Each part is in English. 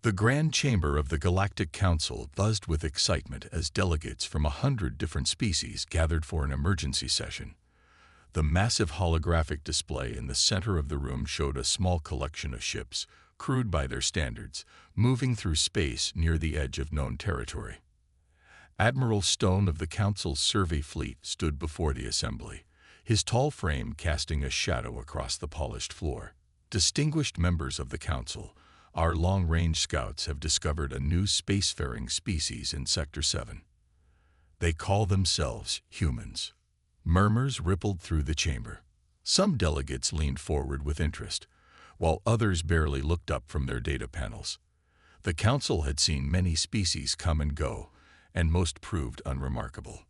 The Grand Chamber of the Galactic Council buzzed with excitement as delegates from 100 different species gathered for an emergency session. The massive holographic display in the center of the room showed a small collection of ships, crude by their standards, moving through space near the edge of known territory. Admiral Stone of the Council's survey fleet stood before the assembly, his tall frame casting a shadow across the polished floor. Distinguished members of the Council, our long-range scouts have discovered a new spacefaring species in Sector 7. They call themselves humans. Murmurs rippled through the chamber. Some delegates leaned forward with interest, while others barely looked up from their data panels. The Council had seen many species come and go, and most proved unremarkable.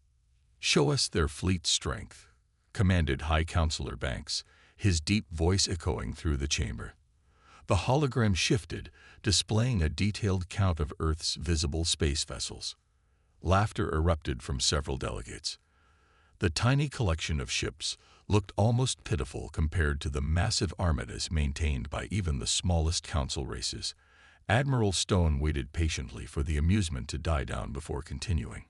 "Show us their fleet strength," commanded High Counselor Banks, his deep voice echoing through the chamber. The hologram shifted, displaying a detailed count of Earth's visible space vessels. Laughter erupted from several delegates. The tiny collection of ships looked almost pitiful compared to the massive armadas maintained by even the smallest council races. Admiral Stone waited patiently for the amusement to die down before continuing.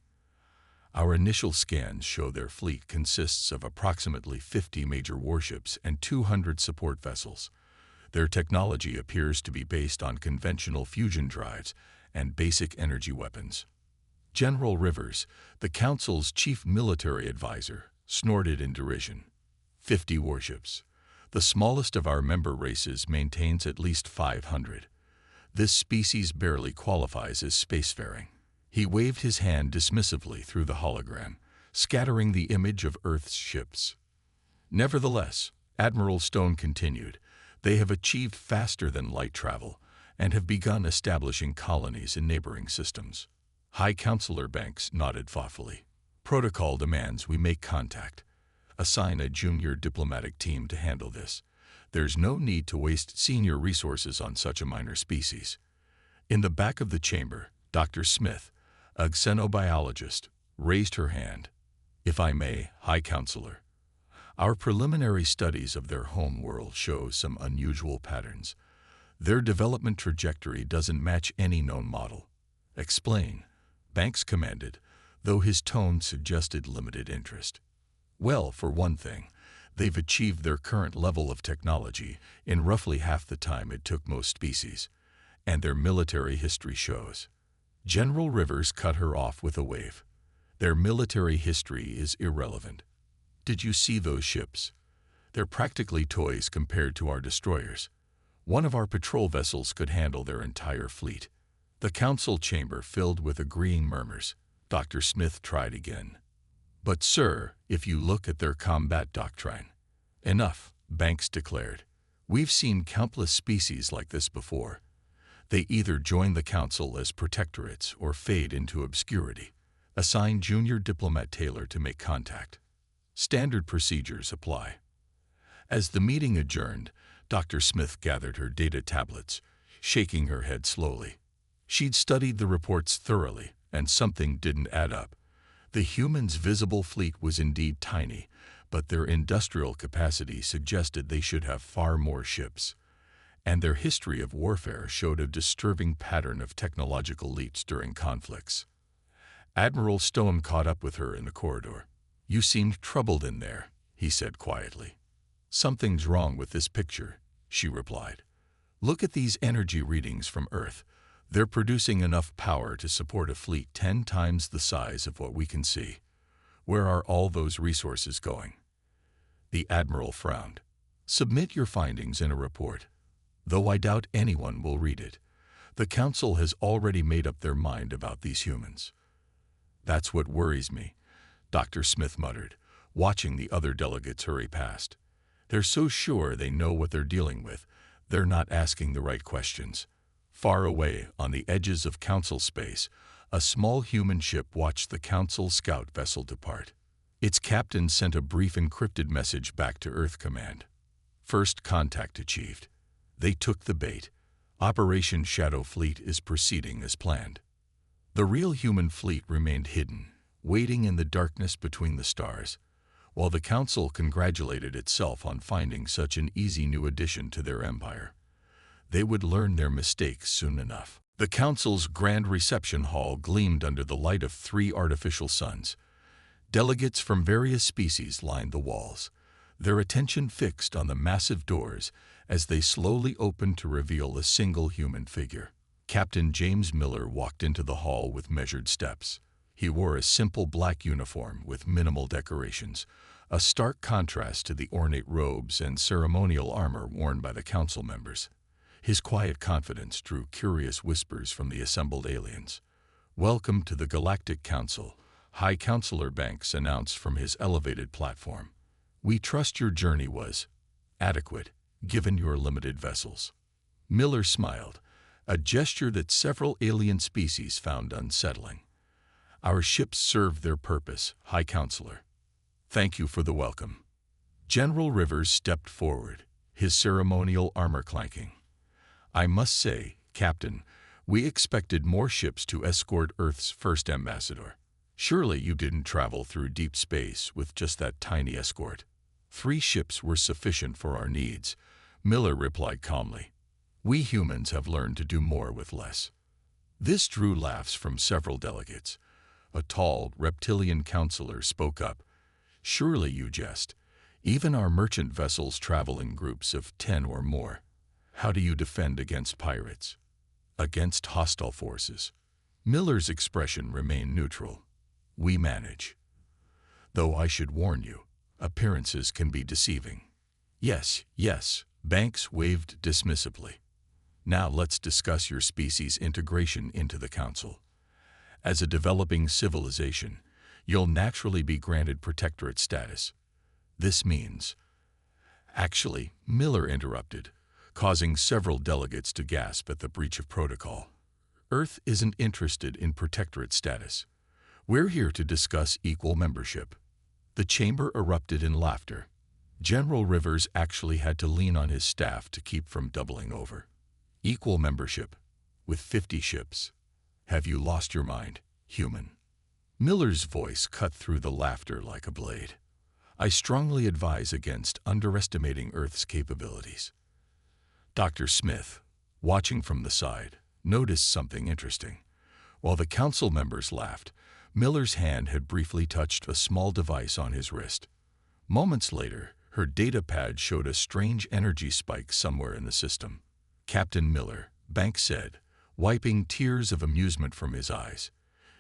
"Our initial scans show their fleet consists of approximately 50 major warships and 200 support vessels. Their technology appears to be based on conventional fusion drives and basic energy weapons." General Rivers, the Council's chief military advisor, snorted in derision. 50 warships. The smallest of our member races maintains at least 500. This species barely qualifies as spacefaring. He waved his hand dismissively through the hologram, scattering the image of Earth's ships. "Nevertheless," Admiral Stone continued, "they have achieved faster-than-light travel and have begun establishing colonies in neighboring systems." High Counselor Banks nodded thoughtfully. "Protocol demands we make contact. Assign a junior diplomatic team to handle this. There's no need to waste senior resources on such a minor species." In the back of the chamber, Dr. Smith, a xenobiologist, raised her hand. "If I may, High Counselor, our preliminary studies of their home world show some unusual patterns. Their development trajectory doesn't match any known model." "Explain," Banks commanded, though his tone suggested limited interest. "Well, for one thing, they've achieved their current level of technology in roughly half the time it took most species, and their military history shows." General Rivers cut her off with a wave. "Their military history is irrelevant. Did you see those ships? They're practically toys compared to our destroyers. One of our patrol vessels could handle their entire fleet." The council chamber filled with agreeing murmurs. Dr. Smith tried again. "But sir, if you look at their combat doctrine—" "Enough," Banks declared. "We've seen countless species like this before. They either join the council as protectorates or fade into obscurity. Assign junior diplomat Taylor to make contact. Standard procedures apply." As the meeting adjourned, Dr. Smith gathered her data tablets, shaking her head slowly. She'd studied the reports thoroughly, and something didn't add up. The humans' visible fleet was indeed tiny, but their industrial capacity suggested they should have far more ships. And their history of warfare showed a disturbing pattern of technological leaps during conflicts. Admiral Stone caught up with her in the corridor. "You seemed troubled in there," he said quietly. "Something's wrong with this picture," she replied. "Look at these energy readings from Earth. They're producing enough power to support a fleet 10 times the size of what we can see. Where are all those resources going?" The Admiral frowned. "Submit your findings in a report. Though I doubt anyone will read it. The Council has already made up their mind about these humans." "That's what worries me," Dr. Smith muttered, watching the other delegates hurry past. "They're so sure they know what they're dealing with, they're not asking the right questions." Far away, on the edges of Council space, a small human ship watched the Council scout vessel depart. Its captain sent a brief encrypted message back to Earth Command. "First contact achieved. They took the bait. Operation Shadow Fleet is proceeding as planned." The real human fleet remained hidden, waiting in the darkness between the stars, while the Council congratulated itself on finding such an easy new addition to their empire. They would learn their mistakes soon enough. The council's grand reception hall gleamed under the light of 3 artificial suns. Delegates from various species lined the walls, their attention fixed on the massive doors as they slowly opened to reveal a single human figure. Captain James Miller walked into the hall with measured steps. He wore a simple black uniform with minimal decorations, a stark contrast to the ornate robes and ceremonial armor worn by the council members. His quiet confidence drew curious whispers from the assembled aliens. "Welcome to the Galactic Council," High Counselor Banks announced from his elevated platform. "We trust your journey was adequate, given your limited vessels." Miller smiled, a gesture that several alien species found unsettling. "Our ships served their purpose, High Counselor. Thank you for the welcome." General Rivers stepped forward, his ceremonial armor clanking. "I must say, Captain, we expected more ships to escort Earth's first ambassador. Surely you didn't travel through deep space with just that tiny escort." 3 ships were sufficient for our needs," Miller replied calmly. "We humans have learned to do more with less." This drew laughs from several delegates. A tall, reptilian counselor spoke up. "Surely you jest. Even our merchant vessels travel in groups of 10 or more. How do you defend against pirates? Against hostile forces?" Miller's expression remained neutral. "We manage. Though I should warn you, appearances can be deceiving." "Yes, yes," Banks waved dismissively. "Now let's discuss your species' integration into the Council. As a developing civilization, you'll naturally be granted protectorate status. This means—" "Actually," Miller interrupted, causing several delegates to gasp at the breach of protocol. "Earth isn't interested in protectorate status. We're here to discuss equal membership." The chamber erupted in laughter. General Rivers actually had to lean on his staff to keep from doubling over. "Equal membership, with 50 ships. Have you lost your mind, human?" Miller's voice cut through the laughter like a blade. "I strongly advise against underestimating Earth's capabilities." Dr. Smith, watching from the side, noticed something interesting. While the council members laughed, Miller's hand had briefly touched a small device on his wrist. Moments later, her data pad showed a strange energy spike somewhere in the system. "Captain Miller," Banks said, wiping tears of amusement from his eyes,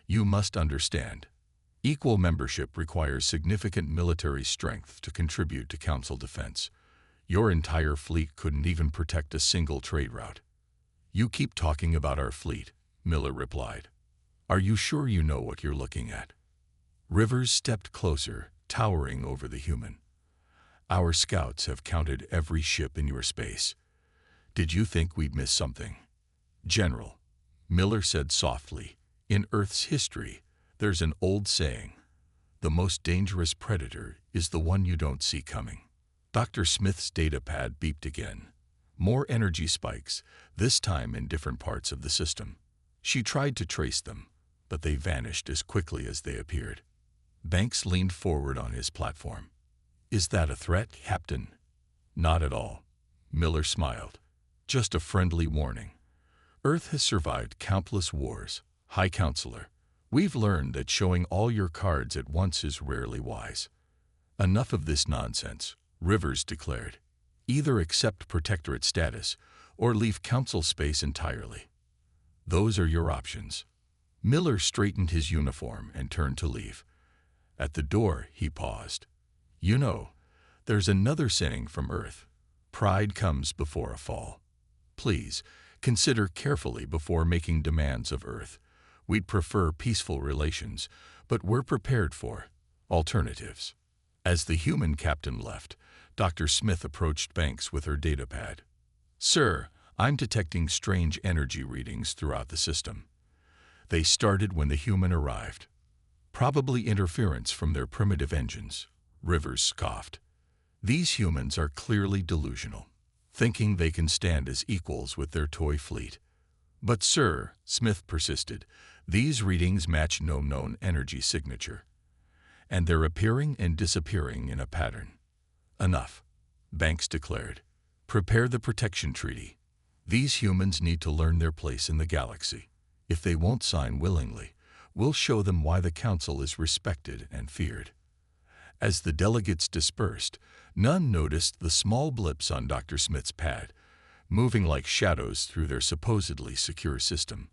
"you must understand. Equal membership requires significant military strength to contribute to Council defense. Your entire fleet couldn't even protect a single trade route." "You keep talking about our fleet," Miller replied. "Are you sure you know what you're looking at?" Rivers stepped closer, towering over the human. "Our scouts have counted every ship in your space. Did you think we'd miss something?" "General," Miller said softly, "in Earth's history, there's an old saying, the most dangerous predator is the one you don't see coming." Dr. Smith's data pad beeped again. More energy spikes, this time in different parts of the system. She tried to trace them, but they vanished as quickly as they appeared. Banks leaned forward on his platform. "Is that a threat, Captain?" "Not at all," Miller smiled. "Just a friendly warning. Earth has survived countless wars, High Counselor. We've learned that showing all your cards at once is rarely wise." "Enough of this nonsense," Rivers declared. "Either accept protectorate status or leave Council space entirely. Those are your options." Miller straightened his uniform and turned to leave. At the door, he paused. "You know, there's another saying from Earth. Pride comes before a fall. Please, consider carefully before making demands of Earth. We'd prefer peaceful relations, but we're prepared for alternatives." As the human captain left, Dr. Smith approached Banks with her data pad. "Sir, I'm detecting strange energy readings throughout the system. They started when the human arrived. Probably interference from their primitive engines," Rivers scoffed. "These humans are clearly delusional, thinking they can stand as equals with their toy fleet." "But sir," Smith persisted, "these readings match no known energy signature. And they're appearing and disappearing in a pattern." "Enough," Banks declared. "Prepare the protection treaty. These humans need to learn their place in the galaxy. If they won't sign willingly, we'll show them why the Council is respected and feared. As the delegates dispersed, none noticed the small blips on Dr. Smith's pad, moving like shadows through their supposedly secure system.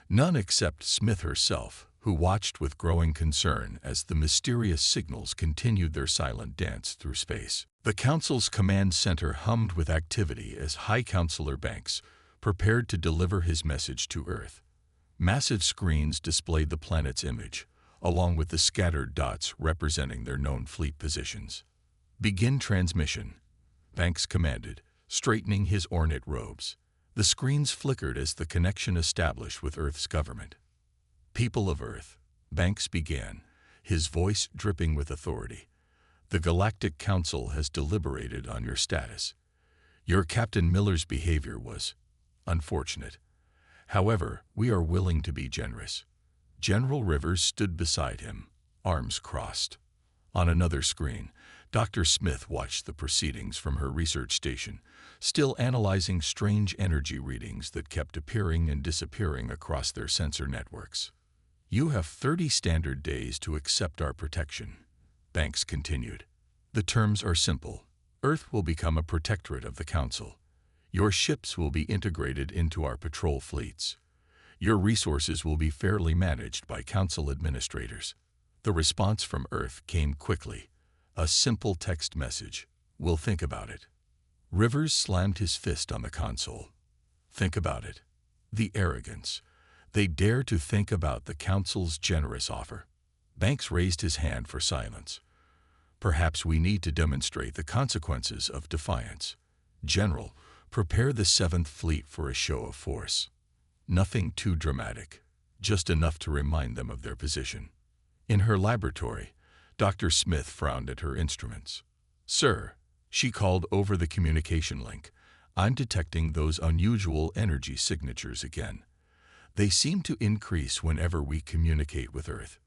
None except Smith herself, who watched with growing concern as the mysterious signals continued their silent dance through space. The Council's command center hummed with activity as High Counselor Banks prepared to deliver his message to Earth. Massive screens displayed the planet's image, along with the scattered dots representing their known fleet positions. "Begin transmission," Banks commanded, straightening his ornate robes. The screens flickered as the connection established with Earth's government. "People of Earth," Banks began, his voice dripping with authority. "The Galactic Council has deliberated on your status. Your Captain Miller's behavior was unfortunate. However, we are willing to be generous." General Rivers stood beside him, arms crossed. On another screen, Dr. Smith watched the proceedings from her research station, still analyzing strange energy readings that kept appearing and disappearing across their sensor networks. "You have 30 standard days to accept our protection," Banks continued. "The terms are simple. Earth will become a protectorate of the Council. Your ships will be integrated into our patrol fleets. Your resources will be fairly managed by Council administrators." The response from Earth came quickly. A simple text message: "We'll think about it." Rivers slammed his fist on the console. Think about it. The arrogance. They dare to think about the Council's generous offer. Banks raised his hand for silence. "Perhaps we need to demonstrate the consequences of defiance. General, prepare the 7th Fleet for a show of force. Nothing too dramatic, just enough to remind them of their position." In her laboratory, Dr. Smith frowned at her instruments. "Sir," she called over the communication link, "I'm detecting those unusual energy signatures again. They seem to increase whenever we communicate with Earth.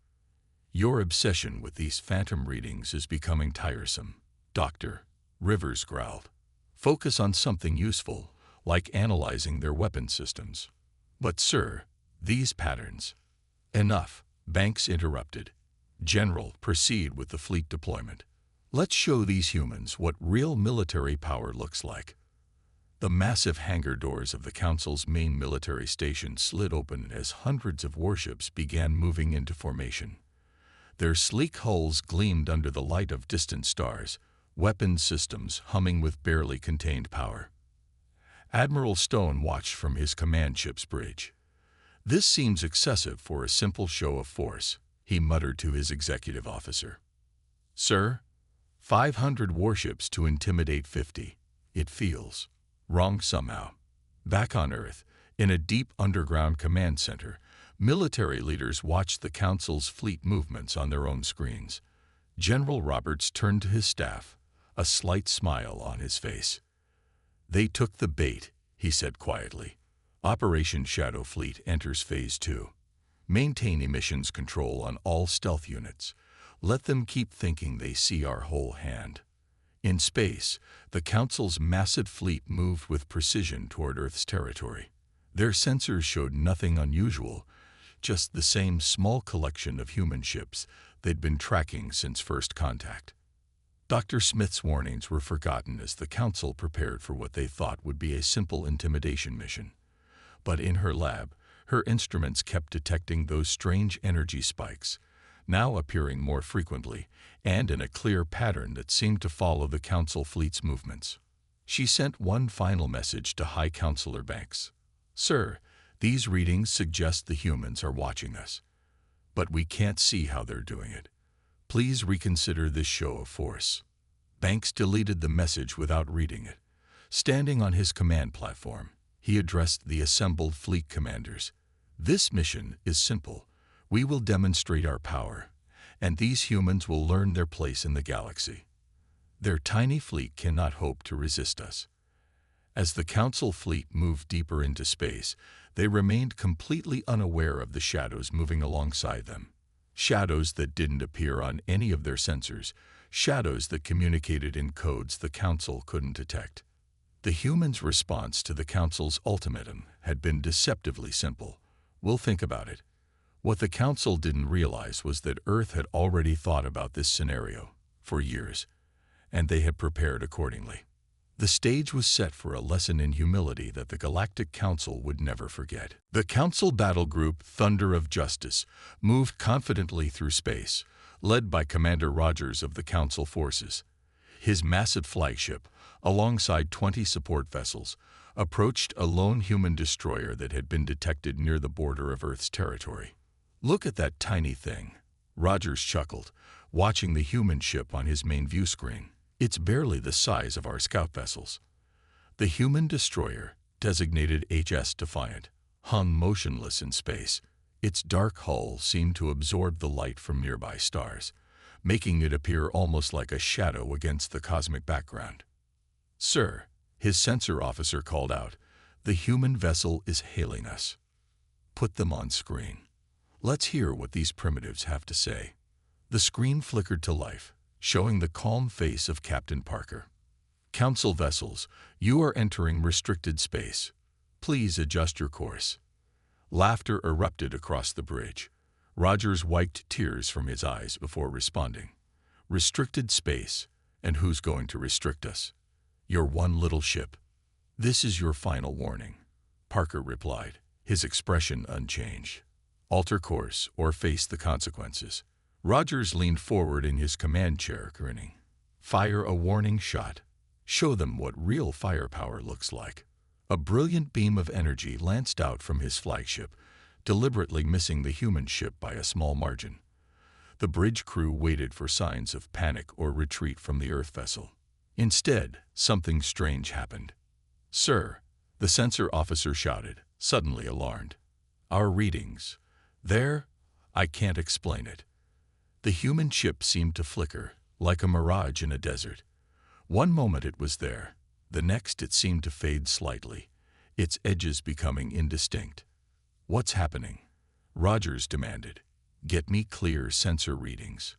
Your obsession with these phantom readings is becoming tiresome, Doctor," Rivers growled. "Focus on something useful, like analyzing their weapon systems." "But sir, these patterns—" "Enough," Banks interrupted. "General, proceed with the fleet deployment. Let's show these humans what real military power looks like." The massive hangar doors of the Council's main military station slid open as hundreds of warships began moving into formation. Their sleek hulls gleamed under the light of distant stars, weapon systems humming with barely contained power. Admiral Stone watched from his command ship's bridge. "This seems excessive for a simple show of force," he muttered to his executive officer. "Sir, 500 warships to intimidate 50. It feels wrong somehow." Back on Earth, in a deep underground command center, military leaders watched the Council's fleet movements on their own screens. General Roberts turned to his staff, a slight smile on his face. "They took the bait," he said quietly. "Operation Shadow Fleet enters Phase 2. Maintain emissions control on all stealth units. Let them keep thinking they see our whole hand." In space, the Council's massive fleet moved with precision toward Earth's territory. Their sensors showed nothing unusual, just the same small collection of human ships they'd been tracking since first contact. Dr. Smith's warnings were forgotten as the Council prepared for what they thought would be a simple intimidation mission. But in her lab, her instruments kept detecting those strange energy spikes, now appearing more frequently and in a clear pattern that seemed to follow the Council fleet's movements. She sent one final message to High Counselor Banks. "Sir, these readings suggest the humans are watching us, but we can't see how they're doing it. Please reconsider this show of force." Banks deleted the message without reading it. Standing on his command platform, he addressed the assembled fleet commanders. "This mission is simple. We will demonstrate our power, and these humans will learn their place in the galaxy. Their tiny fleet cannot hope to resist us." As the Council fleet moved deeper into space, they remained completely unaware of the shadows moving alongside them. Shadows that didn't appear on any of their sensors, shadows that communicated in codes the Council couldn't detect. The humans' response to the Council's ultimatum had been deceptively simple. We'll think about it. What the Council didn't realize was that Earth had already thought about this scenario for years, and they had prepared accordingly. The stage was set for a lesson in humility that the Galactic Council would never forget. The Council battle group Thunder of Justice moved confidently through space, led by Commander Rogers of the Council forces. His massive flagship, alongside 20 support vessels, approached a lone human destroyer that had been detected near the border of Earth's territory. "Look at that tiny thing," Rogers chuckled, watching the human ship on his main view screen. "It's barely the size of our scout vessels." The human destroyer, designated HS Defiant, hung motionless in space. Its dark hull seemed to absorb the light from nearby stars, making it appear almost like a shadow against the cosmic background. "Sir," his sensor officer called out, "the human vessel is hailing us." "Put them on screen. Let's hear what these primitives have to say." The screen flickered to life, showing the calm face of Captain Parker. "Council vessels, you are entering restricted space. Please adjust your course." Laughter erupted across the bridge. Rogers wiped tears from his eyes before responding. "Restricted space, and who's going to restrict us? Your one little ship. This is your final warning," Parker replied, his expression unchanged. "Alter course or face the consequences." Rogers leaned forward in his command chair, grinning. "Fire a warning shot. Show them what real firepower looks like." A brilliant beam of energy lanced out from his flagship, deliberately missing the human ship by a small margin. The bridge crew waited for signs of panic or retreat from the Earth vessel. Instead, something strange happened. "Sir," the sensor officer shouted, suddenly alarmed. "Our readings. I can't explain it." The human ship seemed to flicker, like a mirage in a desert. One moment it was there, the next it seemed to fade slightly, its edges becoming indistinct. "What's happening?" Rogers demanded. "Get me clear sensor readings."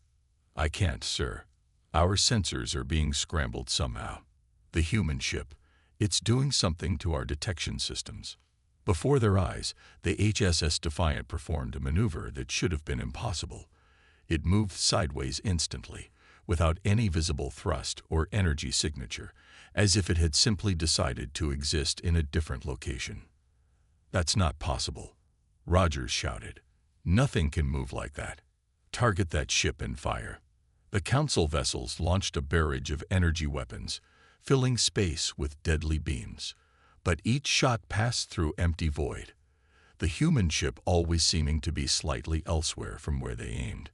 "I can't, sir. Our sensors are being scrambled somehow. The human ship, it's doing something to our detection systems." Before their eyes, the HSS Defiant performed a maneuver that should have been impossible. It moved sideways instantly, without any visible thrust or energy signature, as if it had simply decided to exist in a different location. "That's not possible," Rogers shouted. "Nothing can move like that. Target that ship and fire." The Council vessels launched a barrage of energy weapons, filling space with deadly beams. But each shot passed through empty void, the human ship always seeming to be slightly elsewhere from where they aimed.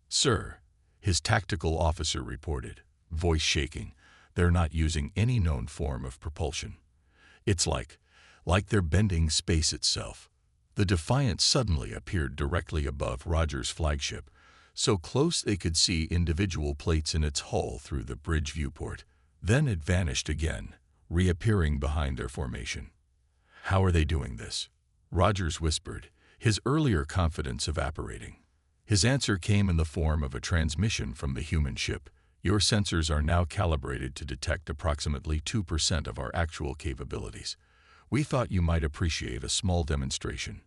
"Sir," his tactical officer reported, voice shaking, "they're not using any known form of propulsion. It's like they're bending space itself." The Defiant suddenly appeared directly above Rogers' flagship, so close they could see individual plates in its hull through the bridge viewport. Then it vanished again, reappearing behind their formation. "How are they doing this?" Rogers whispered, his earlier confidence evaporating. His answer came in the form of a transmission from the human ship. "Your sensors are now calibrated to detect approximately 2% of our actual capabilities. We thought you might appreciate a small demonstration."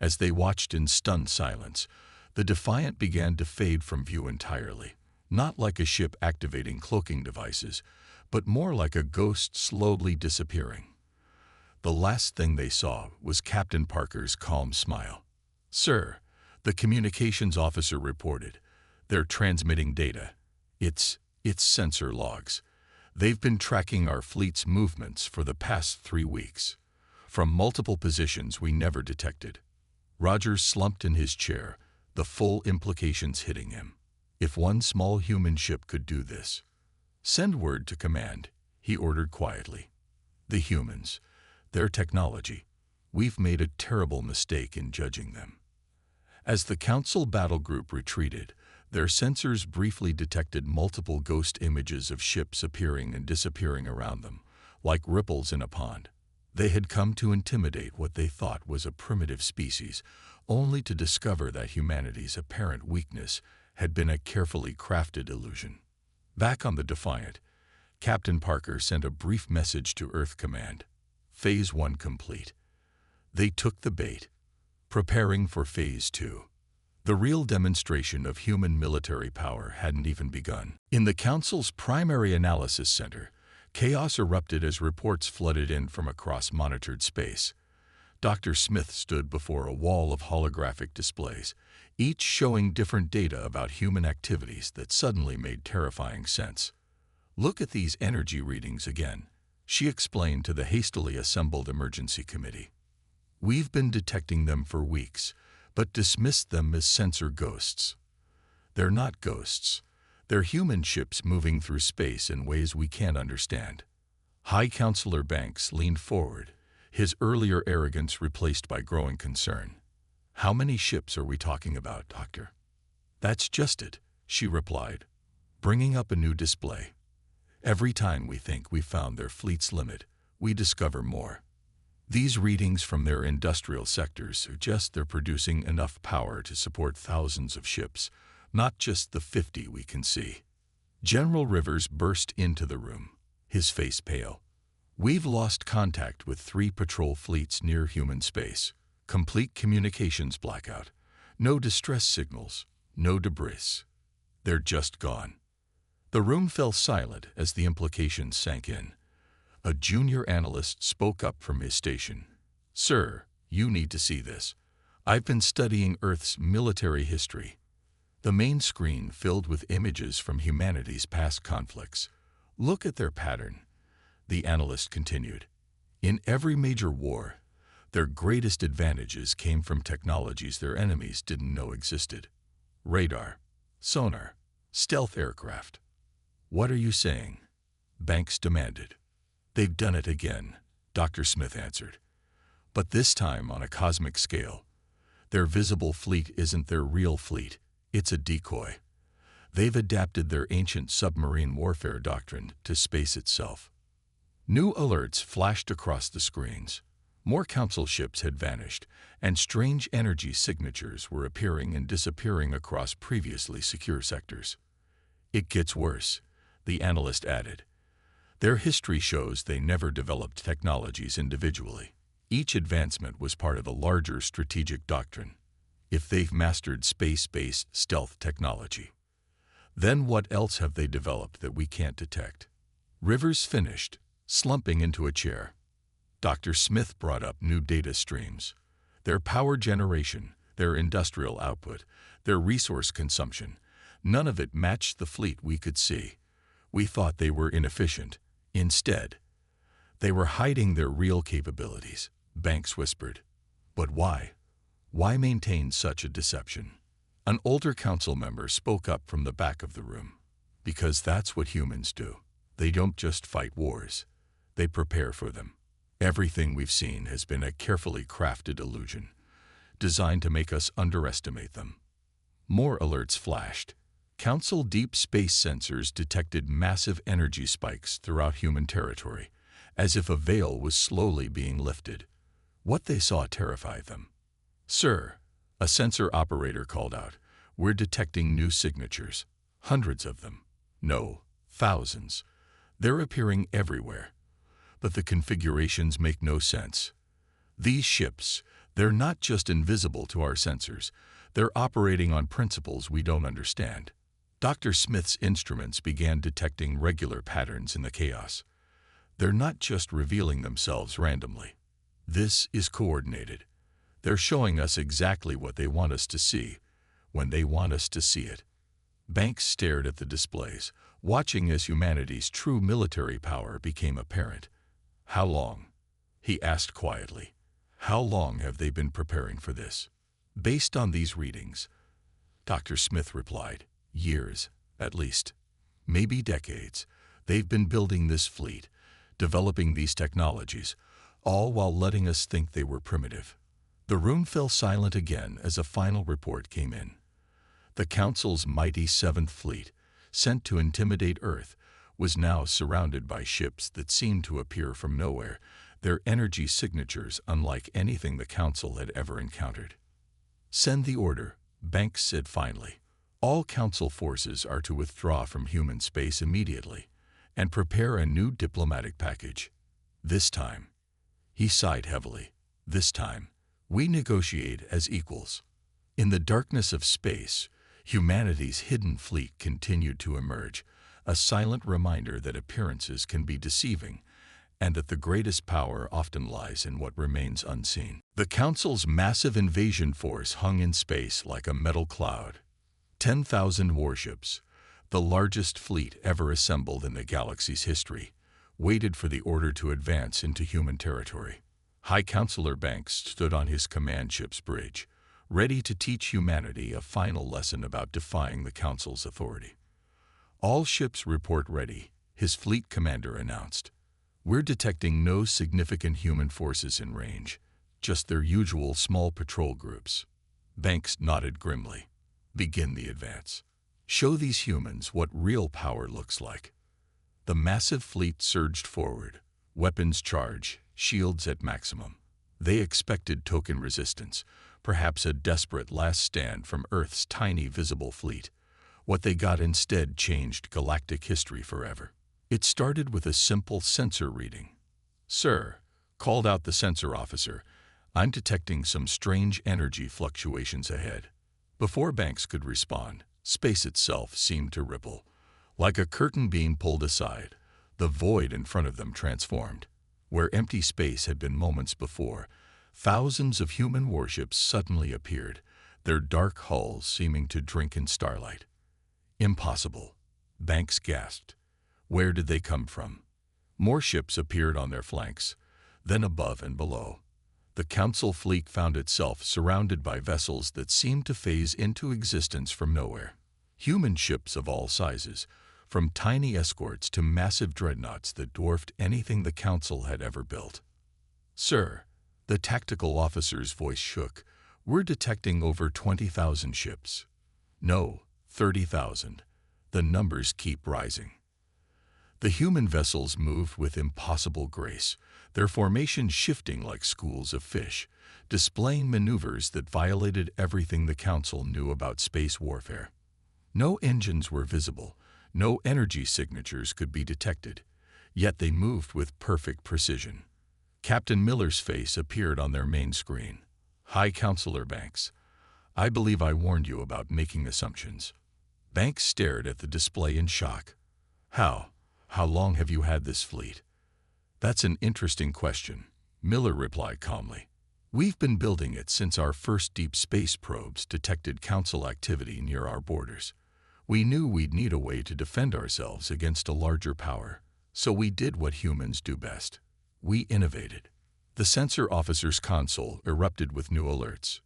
As they watched in stunned silence, the Defiant began to fade from view entirely, not like a ship activating cloaking devices, but more like a ghost slowly disappearing. The last thing they saw was Captain Parker's calm smile. "Sir," the communications officer reported, "they're transmitting data. It's sensor logs. They've been tracking our fleet's movements for the past 3 weeks, from multiple positions we never detected." Rogers slumped in his chair, the full implications hitting him. If one small human ship could do this. "Send word to command," he ordered quietly. "The humans, their technology, we've made a terrible mistake in judging them." As the Council battle group retreated, their sensors briefly detected multiple ghost images of ships appearing and disappearing around them, like ripples in a pond. They had come to intimidate what they thought was a primitive species, only to discover that humanity's apparent weakness had been a carefully crafted illusion. Back on the Defiant, Captain Parker sent a brief message to Earth Command. Phase 1 complete. They took the bait, preparing for Phase 2. The real demonstration of human military power hadn't even begun. In the Council's primary analysis center, chaos erupted as reports flooded in from across monitored space. Dr. Smith stood before a wall of holographic displays, each showing different data about human activities that suddenly made terrifying sense. "Look at these energy readings again," she explained to the hastily assembled emergency committee. "We've been detecting them for weeks, but dismissed them as sensor ghosts. They're not ghosts. They're human ships moving through space in ways we can't understand." High Counselor Banks leaned forward, his earlier arrogance replaced by growing concern. "How many ships are we talking about, Doctor?" "That's just it," she replied, bringing up a new display. "Every time we think we've found their fleet's limit, we discover more. These readings from their industrial sectors suggest they're producing enough power to support thousands of ships, not just the 50 we can see." General Rivers burst into the room, his face pale. "We've lost contact with 3 patrol fleets near human space. Complete communications blackout. No distress signals, no debris. They're just gone." The room fell silent as the implications sank in. A junior analyst spoke up from his station. "Sir, you need to see this. I've been studying Earth's military history." The main screen filled with images from humanity's past conflicts. "Look at their pattern," the analyst continued. "In every major war, their greatest advantages came from technologies their enemies didn't know existed. Radar, sonar, stealth aircraft." "What are you saying?" Banks demanded. "They've done it again," Dr. Smith answered. "But this time on a cosmic scale. Their visible fleet isn't their real fleet, it's a decoy. They've adapted their ancient submarine warfare doctrine to space itself." New alerts flashed across the screens. More Council ships had vanished, and strange energy signatures were appearing and disappearing across previously secure sectors. "It gets worse," the analyst added. "Their history shows they never developed technologies individually. Each advancement was part of a larger strategic doctrine. If they've mastered space-based stealth technology, then what else have they developed that we can't detect?" Rivers finished, slumping into a chair. Dr. Smith brought up new data streams. Their power generation, their industrial output, their resource consumption, none of it matched the fleet we could see. We thought they were inefficient. Instead, they were hiding their real capabilities, Banks whispered. "But why? Why maintain such a deception?" An older council member spoke up from the back of the room. "Because that's what humans do. They don't just fight wars. They prepare for them. Everything we've seen has been a carefully crafted illusion, designed to make us underestimate them." More alerts flashed. Council deep space sensors detected massive energy spikes throughout human territory, as if a veil was slowly being lifted. What they saw terrified them. "Sir," a sensor operator called out, "we're detecting new signatures. Hundreds of them. No, thousands. They're appearing everywhere. But the configurations make no sense. These ships, they're not just invisible to our sensors. They're operating on principles we don't understand." Dr. Smith's instruments began detecting regular patterns in the chaos. "They're not just revealing themselves randomly. This is coordinated. They're showing us exactly what they want us to see, when they want us to see it." Banks stared at the displays, watching as humanity's true military power became apparent. "How long?" he asked quietly. "How long have they been preparing for this?" "Based on these readings," Dr. Smith replied, "years, at least. Maybe decades. They've been building this fleet, developing these technologies, all while letting us think they were primitive." The room fell silent again as a final report came in. The Council's mighty 7th Fleet, sent to intimidate Earth, was now surrounded by ships that seemed to appear from nowhere, their energy signatures unlike anything the Council had ever encountered. "Send the order," Banks said finally. "All Council forces are to withdraw from human space immediately. and prepare a new diplomatic package. This time, he sighed heavily, this time, we negotiate as equals. In the darkness of space, humanity's hidden fleet continued to emerge, a silent reminder that appearances can be deceiving and that the greatest power often lies in what remains unseen. The Council's massive invasion force hung in space like a metal cloud. 10,000 warships, the largest fleet ever assembled in the galaxy's history, waited for the order to advance into human territory. High Counselor Banks stood on his command ship's bridge, ready to teach humanity a final lesson about defying the Council's authority. All ships report ready, his fleet commander announced. We're detecting no significant human forces in range, just their usual small patrol groups. Banks nodded grimly. Begin the advance. Show these humans what real power looks like. The massive fleet surged forward, weapons charged, shields at maximum. They expected token resistance, perhaps a desperate last stand from Earth's tiny visible fleet. What they got instead changed galactic history forever. It started with a simple sensor reading. "Sir," called out the sensor officer, "I'm detecting some strange energy fluctuations ahead." Before Banks could respond, space itself seemed to ripple. Like a curtain being pulled aside, the void in front of them transformed. Where empty space had been moments before, thousands of human warships suddenly appeared, their dark hulls seeming to drink in starlight. Impossible, Banks gasped. Where did they come from? More ships appeared on their flanks, then above and below. The Council fleet found itself surrounded by vessels that seemed to phase into existence from nowhere. Human ships of all sizes, from tiny escorts to massive dreadnoughts that dwarfed anything the Council had ever built. "Sir," the tactical officer's voice shook, "we're detecting over 20,000 ships." "No, 30,000. The numbers keep rising." The human vessels moved with impossible grace, their formations shifting like schools of fish, displaying maneuvers that violated everything the Council knew about space warfare. No engines were visible, no energy signatures could be detected, yet they moved with perfect precision. Captain Miller's face appeared on their main screen. "High Counselor Banks, I believe I warned you about making assumptions." Banks stared at the display in shock. How long have you had this fleet?" "That's an interesting question," Miller replied calmly. "We've been building it since our first deep space probes detected Council activity near our borders. We knew we'd need a way to defend ourselves against a larger power, so we did what humans do best. We innovated." The sensor officer's console erupted with new alerts.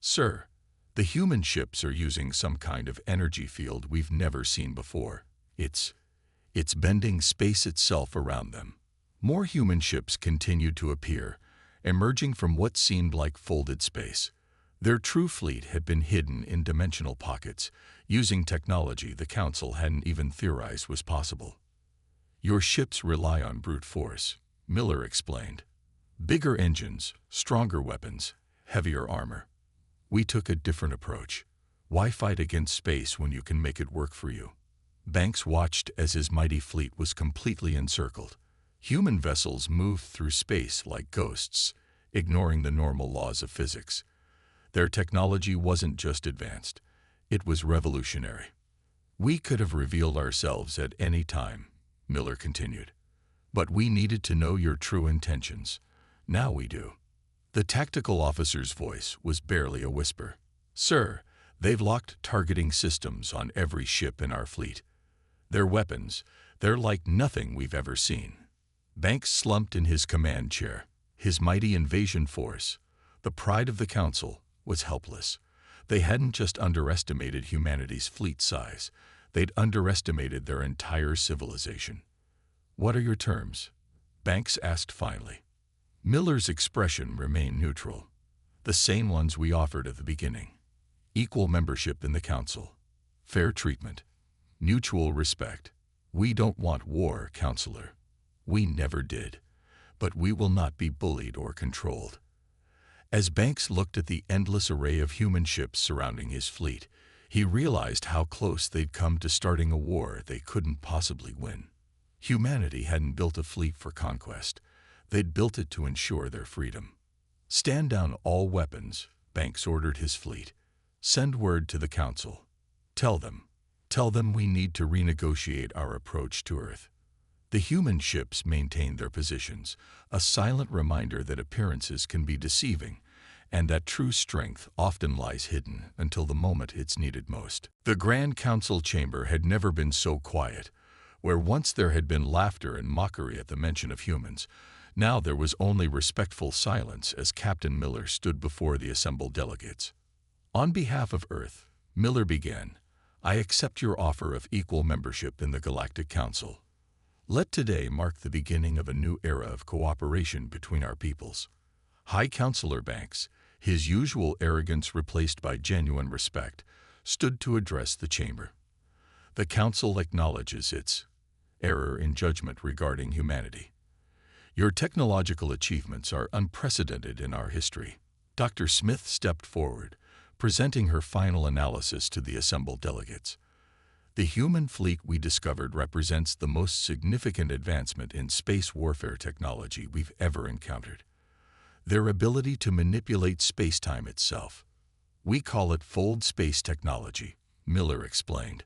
"Sir, the human ships are using some kind of energy field we've never seen before. It's bending space itself around them." More human ships continued to appear, emerging from what seemed like folded space. Their true fleet had been hidden in dimensional pockets, using technology the Council hadn't even theorized was possible. "Your ships rely on brute force," Miller explained. "Bigger engines, stronger weapons, heavier armor. We took a different approach. Why fight against space when you can make it work for you?" Banks watched as his mighty fleet was completely encircled. Human vessels moved through space like ghosts, ignoring the normal laws of physics. Their technology wasn't just advanced, it was revolutionary. "We could have revealed ourselves at any time," Miller continued. "But we needed to know your true intentions. Now we do." The tactical officer's voice was barely a whisper. "Sir, they've locked targeting systems on every ship in our fleet. Their weapons, they're like nothing we've ever seen." Banks slumped in his command chair. His mighty invasion force, the pride of the Council, was helpless. They hadn't just underestimated humanity's fleet size, they'd underestimated their entire civilization. "What are your terms?" Banks asked finally. Miller's expression remained neutral. "The same ones we offered at the beginning. Equal membership in the Council. Fair treatment. Mutual respect. We don't want war, Counselor. We never did. But we will not be bullied or controlled." As Banks looked at the endless array of human ships surrounding his fleet, he realized how close they'd come to starting a war they couldn't possibly win. Humanity hadn't built a fleet for conquest. They'd built it to ensure their freedom. "Stand down all weapons," Banks ordered his fleet. "Send word to the Council. Tell them we need to renegotiate our approach to Earth." The human ships maintained their positions, a silent reminder that appearances can be deceiving, and that true strength often lies hidden until the moment it's needed most. The Grand Council chamber had never been so quiet. Where once there had been laughter and mockery at the mention of humans, now there was only respectful silence as Captain Miller stood before the assembled delegates. "On behalf of Earth," Miller began, "I accept your offer of equal membership in the Galactic Council. Let today mark the beginning of a new era of cooperation between our peoples." High Counselor Banks, his usual arrogance replaced by genuine respect, stood to address the chamber. "The Council acknowledges its error in judgment regarding humanity. Your technological achievements are unprecedented in our history." Dr. Smith stepped forward, presenting her final analysis to the assembled delegates. "The human fleet we discovered represents the most significant advancement in space warfare technology we've ever encountered. Their ability to manipulate space-time itself. We call it fold space technology," Miller explained.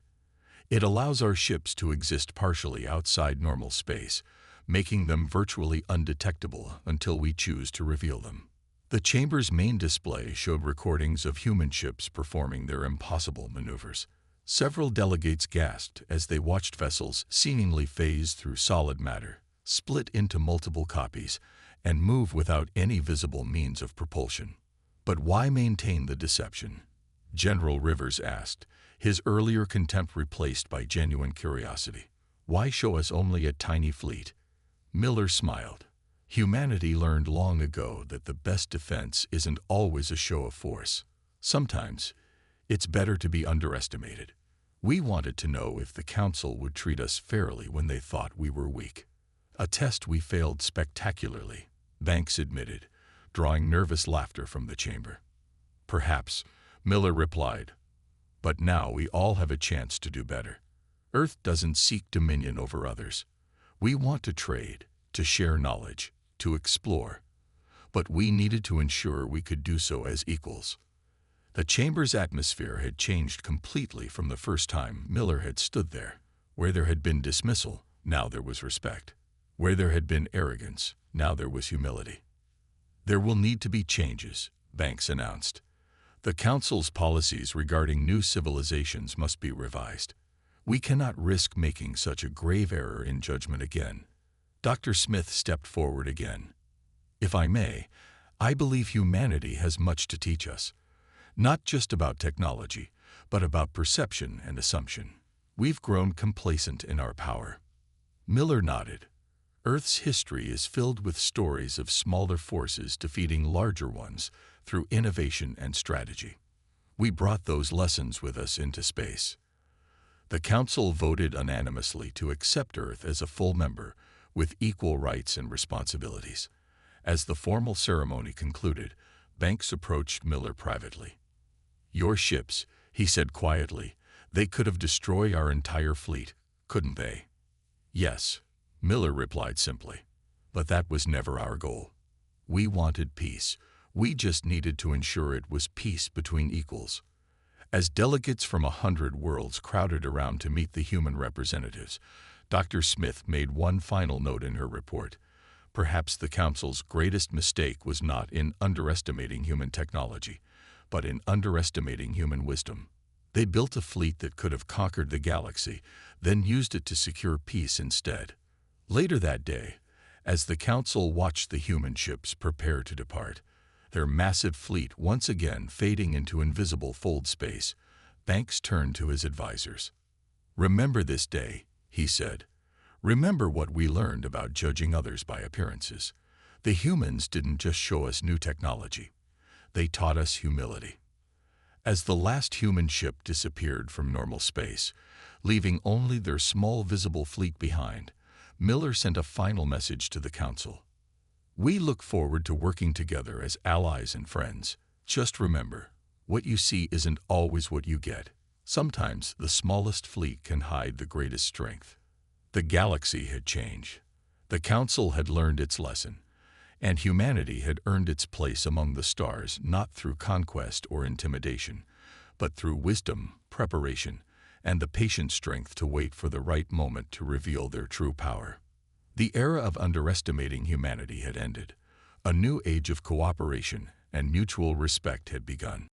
"It allows our ships to exist partially outside normal space, making them virtually undetectable until we choose to reveal them." The chamber's main display showed recordings of human ships performing their impossible maneuvers. Several delegates gasped as they watched vessels seemingly phase through solid matter, split into multiple copies, and move without any visible means of propulsion. "But why maintain the deception?" General Rivers asked, his earlier contempt replaced by genuine curiosity. "Why show us only a tiny fleet?" Miller smiled. "Humanity learned long ago that the best defense isn't always a show of force. Sometimes it's better to be underestimated. We wanted to know if the Council would treat us fairly when they thought we were weak. A test we failed spectacularly," Banks admitted, drawing nervous laughter from the chamber. "Perhaps," Miller replied, "but now we all have a chance to do better. Earth doesn't seek dominion over others. We want to trade, to share knowledge, to explore. But we needed to ensure we could do so as equals." The chamber's atmosphere had changed completely from the first time Miller had stood there. Where there had been dismissal, now there was respect. Where there had been arrogance, now there was humility. "There will need to be changes," Banks announced. "The Council's policies regarding new civilizations must be revised. We cannot risk making such a grave error in judgment again." Dr. Smith stepped forward again. "If I may, I believe humanity has much to teach us. Not just about technology, but about perception and assumption. We've grown complacent in our power." Miller nodded. "Earth's history is filled with stories of smaller forces defeating larger ones through innovation and strategy. We brought those lessons with us into space." The Council voted unanimously to accept Earth as a full member, with equal rights and responsibilities. As the formal ceremony concluded, Banks approached Miller privately. "Your ships," he said quietly, "they could have destroyed our entire fleet, couldn't they?" "Yes," Miller replied simply. "But that was never our goal. We wanted peace. We just needed to ensure it was peace between equals." As delegates from 100 worlds crowded around to meet the human representatives, Dr. Smith made one final note in her report. Perhaps the Council's greatest mistake was not in underestimating human technology, but in underestimating human wisdom. They built a fleet that could have conquered the galaxy, then used it to secure peace instead. Later that day, as the Council watched the human ships prepare to depart, their massive fleet once again fading into invisible fold space, Banks turned to his advisors. "Remember this day," he said. "Remember what we learned about judging others by appearances. The humans didn't just show us new technology. They taught us humility." As the last human ship disappeared from normal space, leaving only their small visible fleet behind, Miller sent a final message to the Council. "We look forward to working together as allies and friends. Just remember, what you see isn't always what you get. Sometimes the smallest fleet can hide the greatest strength." The galaxy had changed. The Council had learned its lesson, and humanity had earned its place among the stars not through conquest or intimidation, but through wisdom, preparation, and the patient strength to wait for the right moment to reveal their true power. The era of underestimating humanity had ended. A new age of cooperation and mutual respect had begun.